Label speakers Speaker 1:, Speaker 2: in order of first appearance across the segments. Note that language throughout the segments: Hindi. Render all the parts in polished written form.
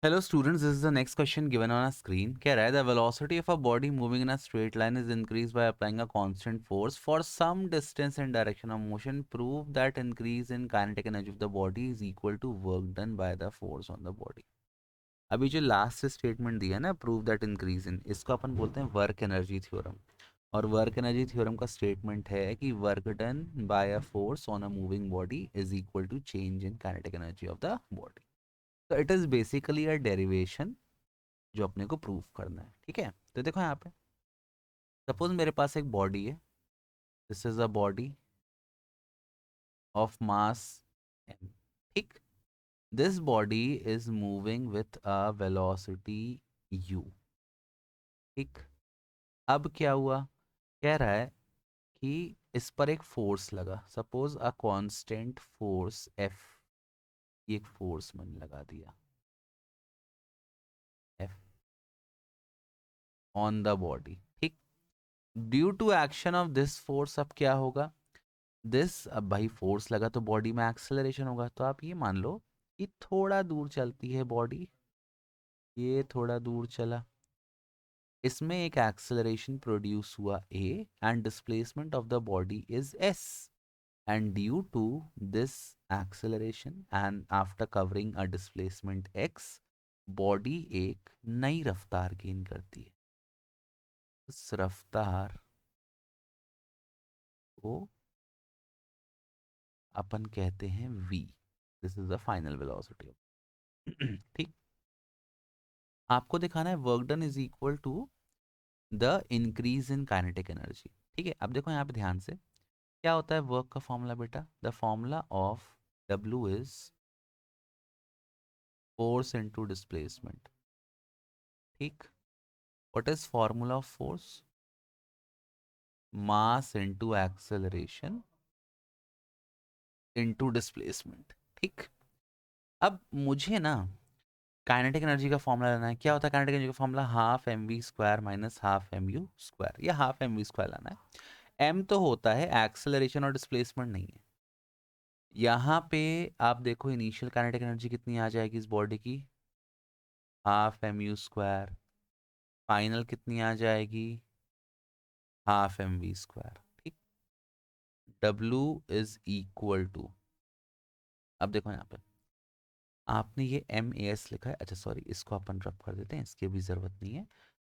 Speaker 1: Hello students, this is the next question given on a screen. कह रहा है the velocity of a body moving in a straight line is increased by applying a constant force for some distance and direction of motion. Prove that increase in kinetic energy of the body is equal to work done by the force on the body. अभी जो लास्ट स्टेटमेंट दिया ना, प्रूव दैट इंक्रीज इन, इसको अपन बोलते हैं वर्क एनर्जी थ्योरम. और वर्क एनर्जी थ्योरम का स्टेटमेंट है कि work done by a force on a moving body is equal to change in kinetic energy of the body. तो it is basically a derivation जो अपने को प्रूव करना है. ठीक है, तो देखो यहाँ पे सपोज मेरे पास एक बॉडी है. This is a body of mass m. ठीक. This body is moving with a velocity u. ठीक. अब क्या हुआ, कह रहा है कि इस पर एक फोर्स लगा. Suppose a constant force f. ये एक फोर्स मैंने लगा दिया f ऑन द बॉडी. ठीक. Due to action of this force अब क्या होगा, दिस, अब भाई फोर्स लगा तो बॉडी में एक्सेलरेशन होगा. तो आप ये मान लो कि थोड़ा दूर चलती है बॉडी, ये थोड़ा दूर चला, इसमें एक एक्सेलरेशन प्रोड्यूस हुआ a and displacement of the body is s. And due to this acceleration and after covering a displacement x, body एक नई रफ्तार गेन करती है. इस रफ्तार को अपन कहते हैं v. This is the final velocity. ठीक. आपको दिखाना है work done is equal to the increase in kinetic energy. ठीक है, अब देखो यहाँ पे ध्यान से क्या होता है वर्क का फॉर्मूला बेटा. The formula of W is force into displacement. ठीक. What is formula of force, mass into acceleration into displacement. ठीक. अब मुझे ना काइनेटिक एनर्जी का फॉर्मूला लेना है. क्या होता है काइनेटिक एनर्जी का formula, half M V square minus half M U square, या हाफ एम वी स्क्वायर लाना है. एम तो होता है एक्सेलरेशन और डिस्प्लेसमेंट नहीं है. यहाँ पे आप देखो इनिशियल काइनेटिक एनर्जी कितनी आ जाएगी इस बॉडी की, half M U square. Final कितनी आ जाएगी, हाफ एम वी स्क्वायर. ठीक. डब्ल्यू इज इक्वल टू, अब देखो यहाँ पे आपने ये एम ए एस लिखा है. अच्छा सॉरी, इसको अपन रब कर देते हैं, इसकी भी ज़रूरत नहीं है.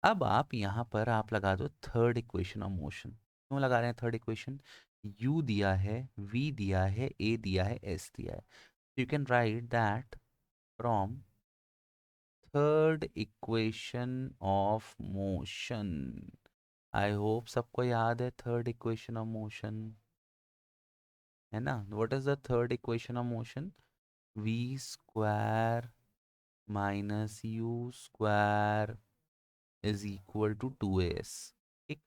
Speaker 1: अब आप यहाँ पर आप लगा दो थर्ड इक्वेशन ऑफ मोशन. क्यों लगा रहे हैं थर्ड इक्वेशन, u दिया है, v दिया है, a दिया है, s दिया है. You can write that from third equation of motion. I hope सबको याद है थर्ड इक्वेशन ऑफ मोशन, है ना. What is the third equation of motion, v square minus U square is equal to 2as. ठीक.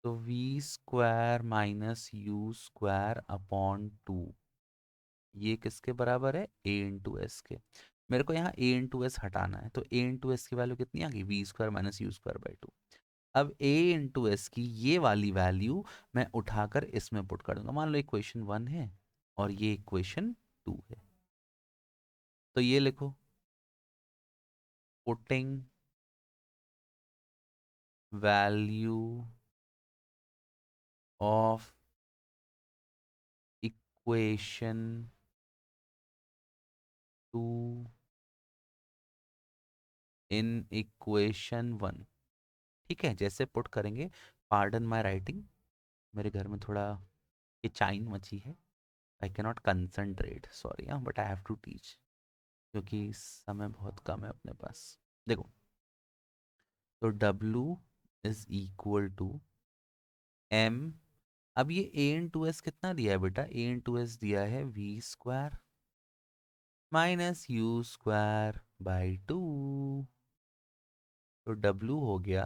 Speaker 1: तो v square minus U square upon 2, ये किसके बराबर है, a इंटू एस के. मेरे को यहाँ a इंटू एस हटाना है, तो a इंटू एस की वैल्यू कितनी आ गई, V square minus U square by 2. अब a इंटू एस की ये वाली वैल्यू मैं उठाकर इसमें पुट कर दूंगा. मान लो इक्वेशन 1 है और ये इक्वेशन 2 है, तो ये लिखो, putting value of equation 2 in equation 1. ठीक है, जैसे पुट करेंगे, पार्डन माय राइटिंग, मेरे घर में थोड़ा ये चाइन मची है. आई कैनॉट कंसंट्रेट, सॉरी हाँ, but I have to teach, क्योंकि समय बहुत कम है अपने पास. देखो, तो W is equal to M. अब ये a इंटू एस कितना दिया है बेटा, a इंटू एस दिया है v square minus U square by 2. तो W हो गया,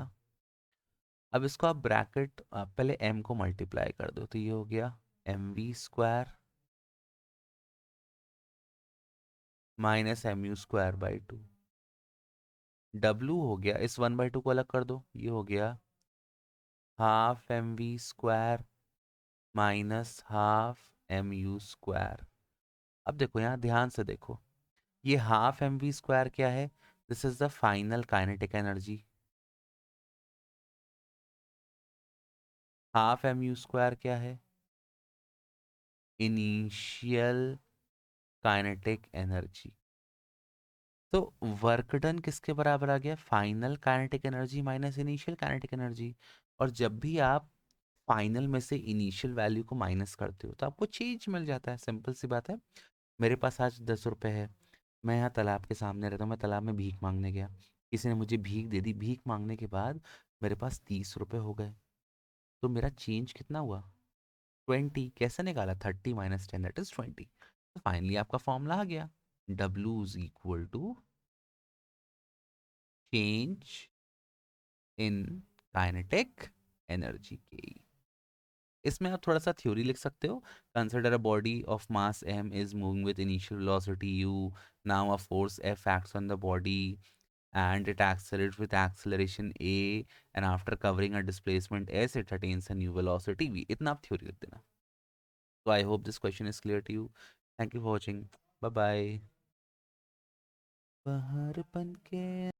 Speaker 1: अब इसको आप ब्रैकेट, आप पहले m को मल्टीप्लाई कर दो, तो ये हो गया M V square minus M U square by 2. W हो गया, इस 1/2 को अलग कर दो, ये हो गया half M V square minus half M U square. अब देखो यहाँ ध्यान से देखो, ये हाफ एम वी स्क्वायर क्या है? This is the final kinetic energy. Half M U square क्या है? Initial kinetic energy. तो वर्क डन किसके बराबर आ गया? Final kinetic energy minus initial kinetic energy. और जब भी आप फाइनल में से इनिशियल वैल्यू को माइनस करते हो तो आपको चेंज मिल जाता है। सिंपल सी बात है। मेरे पास आज 10 रुपए है, मैं यहाँ तालाब के सामने रहता हूँ, मैं तालाब में भीख मांगने गया, किसी ने मुझे भीख दे दी, भीख मांगने के बाद मेरे पास 30 रुपए हो गए। तो मेरा चेंज कितना हुआ? 20। कैसे निकाला? 30 - 10 दैट इज 20। तो फाइनली आपका फॉर्मूला आ गया, W is equal to change in kinetic energy के। इसमें आप थोड़ा सा थ्योरी लिख सकते हो। Consider a body of mass m is moving with initial velocity u, now a force F acts on the body and it accelerates with acceleration a, and after covering a displacement s it attains a new velocity v। इतना आप थ्योरी लिख देना। So I hope this question is clear to you. Thank you for watching. Bye bye। बाहर बन के